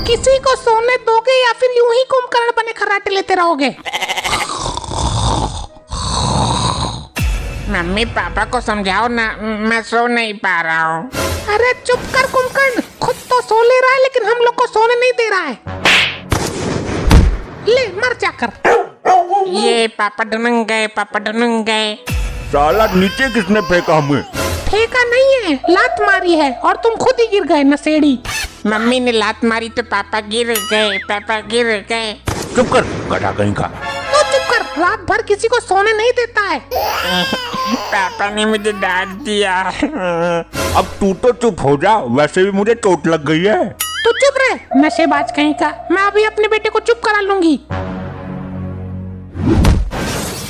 किसी को सोने दोगे या फिर यूं ही कुंभकर्ण बने खर्राटे लेते रहोगे? मम्मी पापा को समझाओ ना, मैं सो नहीं पा रहा हूँ। अरे चुप कर कुंभकर्ण, खुद तो सो ले रहा है लेकिन हम लोग को सोने नहीं दे रहा है। ले मर जाकर। ये पापा ढूंढ गए, पापा ढूंढ गए। साला नीचे किसने फेंका हमें? फेंका नहीं है, लात मारी है और तुम खुद ही गिर गए नशेड़ी। मम्मी ने लात मारी तो पापा गिर गए, पापा गिर गए। चुप कर गधा कहीं का। तो चुप कर, रात भर किसी को सोने नहीं देता है। पापा ने मुझे डांट दिया। अब तू तो चुप हो जा, वैसे भी मुझे चोट लग गई है। तू चुप रहे नशेबाज कहीं का, मैं अभी अपने बेटे को चुप करा लूंगी।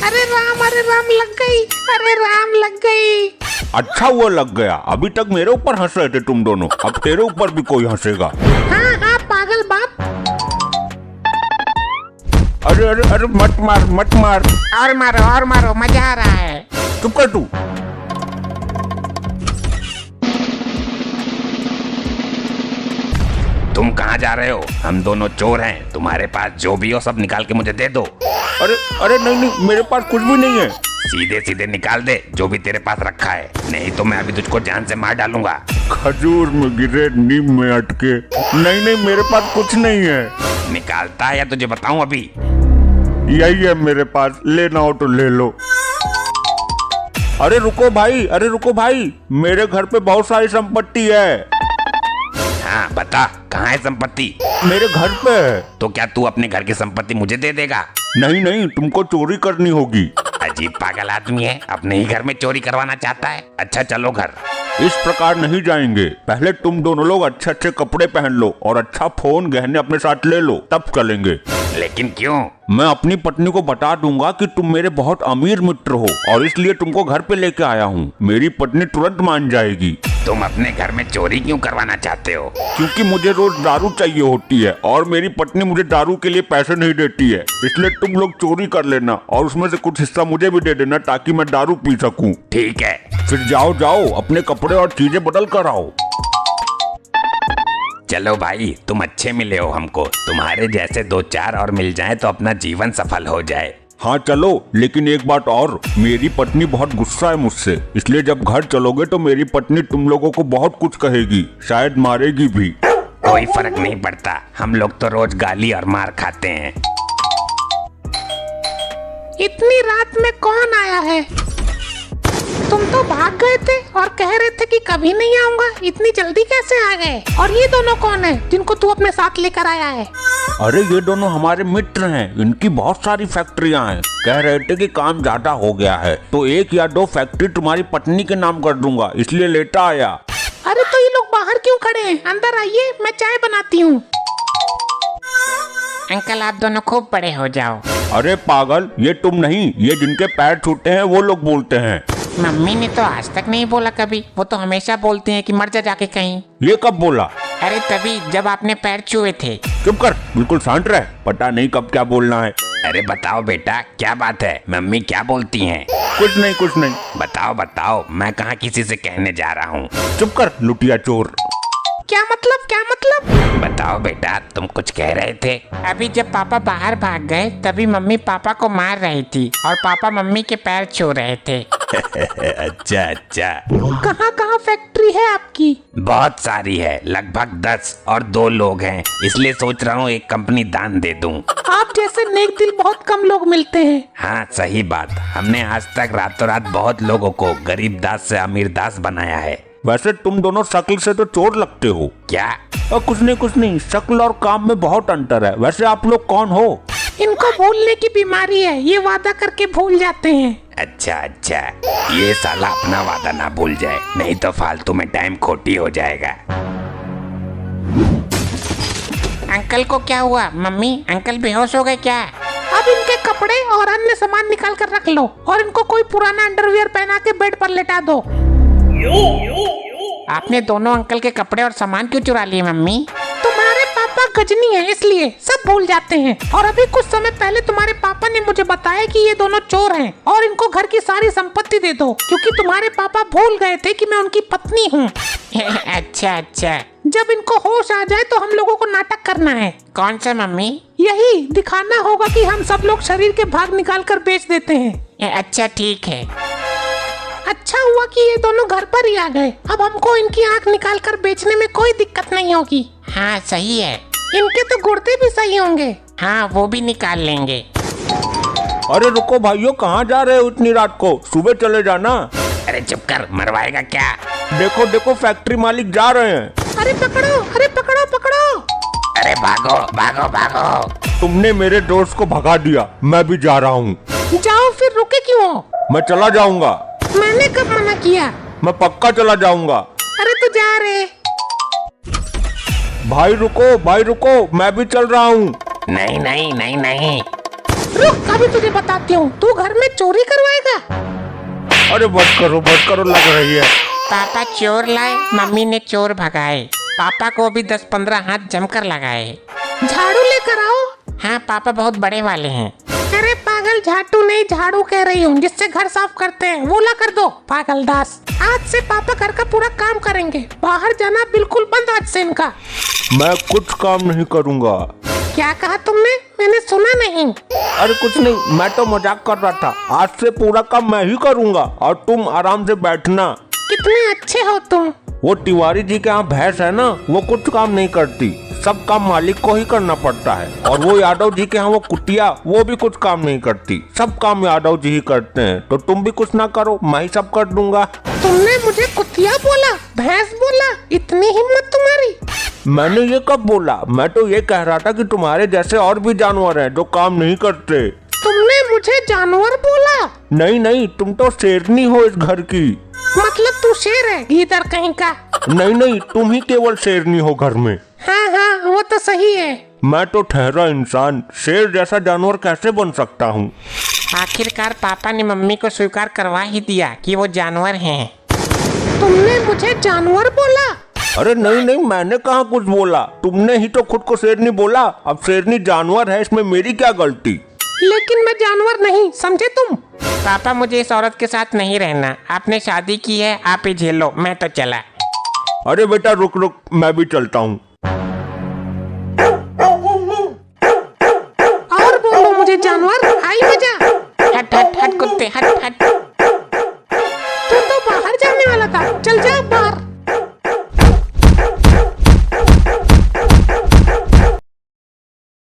अरे राम लग गई, अरे राम लग गई। अच्छा हुआ लग गया, अभी तक मेरे ऊपर हंस रहे थे तुम दोनों, अब तेरे ऊपर भी कोई हंसेगा। हाँ पागल बाप। अरे अरे अरे मत मार मत मार। और मारो, मजा आ रहा है। चुप कर तू। तुम कहाँ जा रहे हो? हम दोनों चोर हैं, तुम्हारे पास जो भी हो सब निकाल के मुझे दे दो। अरे अरे नहीं, मेरे पास कुछ भी नहीं है। सीधे सीधे निकाल दे जो भी तेरे पास रखा है, नहीं तो मैं अभी तुझको जान से मार डालूंगा। खजूर में गिरे नीम में अटके। नहीं मेरे पास कुछ नहीं है। निकालता है या तुझे बताऊं अभी? यही है मेरे पास, लेना हो तो ले लो। अरे रुको भाई, मेरे घर पे बहुत सारी संपत्ति है। हाँ बता, कहाँ है संपत्ति? मेरे घर पे है। तो क्या तू अपने घर की संपत्ति मुझे दे देगा? नहीं, तुमको चोरी करनी होगी। अजीब पागल आदमी है, अपने ही घर में चोरी करवाना चाहता है। अच्छा चलो घर। इस प्रकार नहीं जाएंगे, पहले तुम दोनों लोग अच्छे अच्छे कपड़े पहन लो और अच्छा फोन गहने अपने साथ ले लो, तब चलेंगे। लेकिन क्यों? मैं अपनी पत्नी को बता दूंगा कि तुम मेरे बहुत अमीर मित्र हो और इसलिए तुमको घर पे लेके आया हूँ। मेरी पत्नी तुरंत मान जाएगी। तुम अपने घर में चोरी क्यों करवाना चाहते हो? क्योंकि मुझे रोज दारू चाहिए होती है और मेरी पत्नी मुझे दारू के लिए पैसे नहीं देती है, इसलिए तुम लोग चोरी कर लेना और उसमें से कुछ हिस्सा मुझे भी दे देना ताकि मैं दारू पी सकूं। ठीक है। फिर जाओ अपने कपड़े और चीजें बदल कर आओ। चलो भाई, तुम अच्छे मिले हो हमको, तुम्हारे जैसे 2-4 और मिल जाएं तो अपना जीवन सफल हो जाए। हाँ चलो, लेकिन एक बात और, मेरी पत्नी बहुत गुस्सा है मुझसे, इसलिए जब घर चलोगे तो मेरी पत्नी तुम लोगों को बहुत कुछ कहेगी, शायद मारेगी भी। कोई फर्क नहीं पड़ता, हम लोग तो रोज गाली और मार खाते हैं। इतनी रात में कौन आया है? तुम तो भाग गए थे और कह रहे थे कि कभी नहीं आऊंगा, इतनी जल्दी कैसे आ गए? और ये दोनों कौन है जिनको तू अपने साथ लेकर आया है? अरे ये दोनों हमारे मित्र हैं, इनकी बहुत सारी फैक्ट्रियां हैं। कह रहे थे कि काम ज्यादा हो गया है तो 1 या 2 फैक्ट्री तुम्हारी पत्नी के नाम कर दूंगा, इसलिए लेटा आया। अरे तो ये लोग बाहर क्यों खड़े हैं? अंदर आइए, मैं चाय बनाती हूँ। अंकल आप दोनों खूब बड़े हो जाओ। अरे पागल, ये तुम नहीं, ये जिनके पैर छूटे हैं वो लोग बोलते हैं। मम्मी ने तो आज तक नहीं बोला कभी, वो तो हमेशा बोलती हैं कि मर जा जाके कहीं। ये कब बोला? अरे तभी जब आपने पैर छुए थे। चुप कर, बिल्कुल शांत रह, पता नहीं कब क्या बोलना है। अरे बताओ बेटा, क्या बात है? मम्मी क्या बोलती हैं? कुछ नहीं। बताओ, मैं कहाँ किसी से कहने जा रहा हूँ। चुप कर लुटिया चोर। क्या मतलब? बताओ बेटा, तुम कुछ कह रहे थे। अभी जब पापा बाहर भाग गए तभी मम्मी पापा को मार रही थी और पापा मम्मी के पैर छू रहे थे। अच्छा। कहाँ फैक्ट्री है आपकी? बहुत सारी है, लगभग 10 और 2 लोग हैं, इसलिए सोच रहा हूँ एक कंपनी दान दे दूं। आप जैसे नेक दिल बहुत कम लोग मिलते हैं। हाँ सही बात, हमने आज तक रातों रात बहुत लोगों को गरीब दास से अमीर दास बनाया है। वैसे तुम दोनों शक्ल से तो चोर लगते हो। क्या? और कुछ नहीं, शक्ल और काम में बहुत अंतर है। वैसे आप लोग कौन हो? इनको भूलने की बीमारी है, ये वादा करके भूल जाते हैं। अच्छा, ये साला अपना वादा ना भूल जाए, नहीं तो फालतू में टाइम खोटी हो जाएगा। अंकल को क्या हुआ? मम्मी अंकल बेहोश हो गए क्या? अब इनके कपड़े और अन्य सामान निकाल कर रख लो और इनको कोई पुराना अंडरवियर पहना के बेड पर लेटा दो। आपने दोनों अंकल के कपड़े और सामान क्यों चुरा लिए मम्मी? तुम्हारे पापा गजनी है इसलिए सब भूल जाते हैं। और अभी कुछ समय पहले तुम्हारे पापा ने मुझे बताया कि ये दोनों चोर हैं और इनको घर की सारी संपत्ति दे दो, क्योंकि तुम्हारे पापा भूल गए थे कि मैं उनकी पत्नी हूँ। अच्छा। जब इनको होश आ जाए तो हम लोगों को नाटक करना है। कौन सा मम्मी? यही दिखाना होगा कि हम सब लोग शरीर के भाग निकाल कर बेच देते हैं। अच्छा ठीक है। अच्छा हुआ कि ये दोनों घर पर ही आ गए। अब हमको इनकी आंख निकाल कर बेचने में कोई दिक्कत नहीं होगी। हाँ सही है। इनके तो गुर्दे भी सही होंगे। हाँ वो भी निकाल लेंगे। अरे रुको भाइयों, कहाँ जा रहे हो इतनी रात को? सुबह चले जाना। अरे चुप कर, मरवाएगा क्या? देखो देखो, फैक्ट्री मालिक जा रहे हैं। अरे पकड़ो, अरे पकड़ो पकड़ो। अरे भागो भागो भागो। तुमने मेरे दोस्त को भगा दिया, मैं भी जा रहा हूँ। जाओ, फिर रुके क्यों हो? मैं चला जाऊंगा। मैंने कब मना किया? मैं पक्का चला जाऊंगा। अरे तू जा रे। भाई रुको, मैं भी चल रहा हूँ। नहीं नहीं नहीं नहीं। रुक, अभी तुझे बताती हूँ। तू घर में चोरी करवाएगा? अरे बस करो, लग रही है। पापा चोर लाए, मम्मी ने चोर भगाए। पापा को भी 10-15 हाथ जमकर लगाए। झाड़ू लेकर आओ। हाँ पापा बहुत बड़े वाले हैं। अरे पागल, झाटू नहीं झाड़ू कह रही हूँ, जिससे घर साफ करते हैं, वो ला कर दो। पागल दास, आज से पापा घर का पूरा काम करेंगे। बाहर जाना बिल्कुल बंद आज से इनका। मैं कुछ काम नहीं करूँगा। क्या कहा तुमने? मैंने सुना नहीं। अरे कुछ नहीं, मैं तो मजाक कर रहा था। आज से पूरा काम मैं ही करूँगा और तुम आराम से बैठना। कितने अच्छे हो तुम। वो तिवारी जी के यहाँ भैंस है ना, वो कुछ काम नहीं करती, सब काम मालिक को ही करना पड़ता है। और वो यादव जी के यहाँ वो कुटिया, वो भी कुछ काम नहीं करती, सब काम यादव जी ही करते हैं। तो तुम भी कुछ ना करो, मैं ही सब कर दूंगा। तुमने मुझे कुतिया बोला, भैंस बोला, इतनी हिम्मत तुम्हारी? मैंने ये कब बोला? मैं तो ये कह रहा था कि तुम्हारे जैसे और भी जानवर हैं जो काम नहीं करते। तुमने मुझे जानवर बोला? नहीं, तुम तो शेरनी हो इस घर की। मतलब तू शेर है, गीदड़ कहीं का? नहीं, तुम ही केवल शेरनी हो घर में। हाँ, वो तो सही है। मैं तो ठहरा इंसान, शेर जैसा जानवर कैसे बन सकता हूँ? आखिरकार पापा ने मम्मी को स्वीकार करवा ही दिया कि वो जानवर हैं। तुमने मुझे जानवर बोला? अरे नहीं, मैंने कहाँ कुछ बोला, तुमने ही तो खुद को शेरनी बोला। अब शेरनी जानवर है, इसमें मेरी क्या गलती? लेकिन मैं जानवर नहीं, समझे तुम? पापा मुझे इस औरत के साथ नहीं रहना, आपने शादी की है, आप ही झेलो, मैं तो चला। अरे बेटा रुक, मैं भी चलता हूँ।